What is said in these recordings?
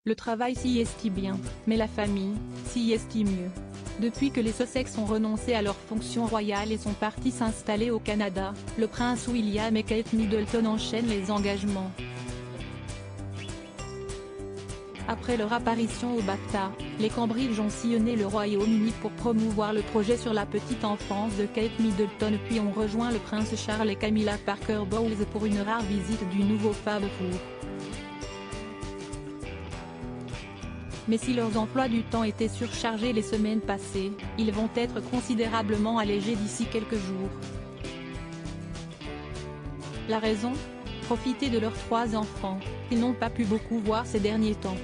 Le travail s'y estie bien, mais la famille, s'y estie mieux. Depuis que les Sussex ont renoncé à leurs fonctions royales et sont partis s'installer au Canada, le prince William et Kate Middleton enchaînent les engagements. Après leur apparition au BAFTA, les Cambridge ont sillonné le Royaume-Uni pour promouvoir le projet sur la petite enfance de Kate Middleton puis ont rejoint le prince Charles et Camilla Parker Bowles pour une rare visite du nouveau Fairport. Mais si leurs emplois du temps étaient surchargés les semaines passées, ils vont être considérablement allégés d'ici quelques jours. La raison ? Profiter de leurs 3 enfants, qu'ils n'ont pas pu beaucoup voir ces derniers temps.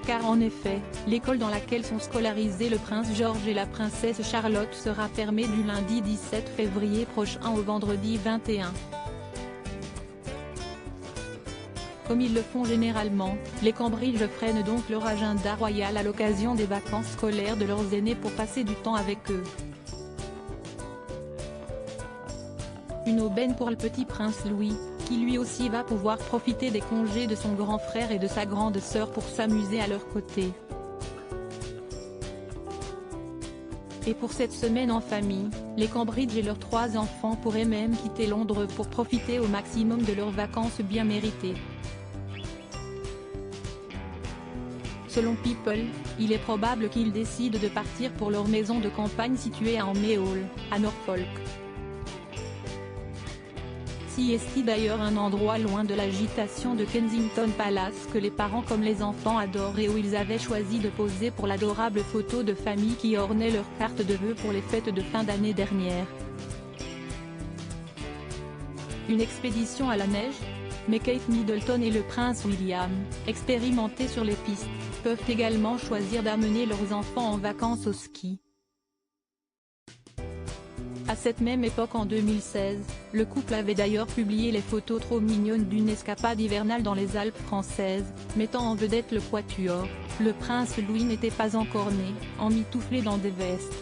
Car en effet, l'école dans laquelle sont scolarisés le prince George et la princesse Charlotte sera fermée du lundi 17 février prochain au vendredi 21. Comme ils le font généralement, les Cambridge freinent donc leur agenda royal à l'occasion des vacances scolaires de leurs aînés pour passer du temps avec eux. Une aubaine pour le petit prince Louis, qui lui aussi va pouvoir profiter des congés de son grand frère et de sa grande sœur pour s'amuser à leur côté. Et pour cette semaine en famille, les Cambridge et leurs 3 enfants pourraient même quitter Londres pour profiter au maximum de leurs vacances bien méritées. Selon People, il est probable qu'ils décident de partir pour leur maison de campagne située à Mayhall, à Norfolk. S'y estie d'ailleurs un endroit loin de l'agitation de Kensington Palace que les parents comme les enfants adorent et où ils avaient choisi de poser pour l'adorable photo de famille qui ornait leur carte de vœux pour les fêtes de fin d'année dernière. Une expédition à la neige ? Mais Kate Middleton et le prince William, expérimentés sur les pistes, peuvent également choisir d'amener leurs enfants en vacances au ski. À cette même époque en 2016, le couple avait d'ailleurs publié les photos trop mignonnes d'une escapade hivernale dans les Alpes françaises, mettant en vedette le quatuor. Le prince Louis n'était pas encore né, emmitouflé dans des vestes.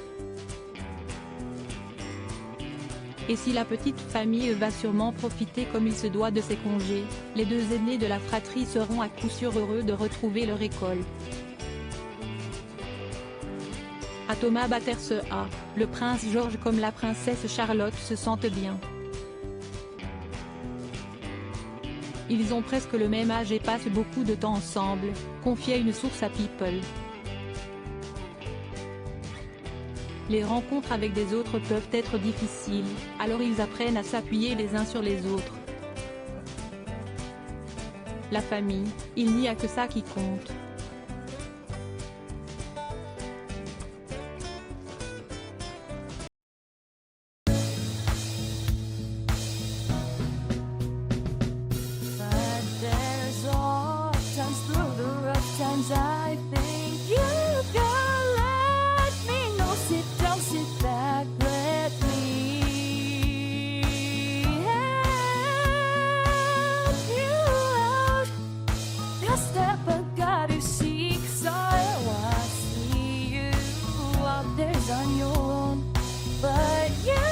Et si la petite famille va sûrement profiter comme il se doit de ses congés, les 2 aînés de la fratrie seront à coup sûr heureux de retrouver leur école. À Thomas Battersea, le prince George comme la princesse Charlotte se sentent bien. Ils ont presque le même âge et passent beaucoup de temps ensemble, confiait une source à People. Les rencontres avec des autres peuvent être difficiles, alors ils apprennent à s'appuyer les uns sur les autres. La famille, il n'y a que ça qui compte. On your own, but you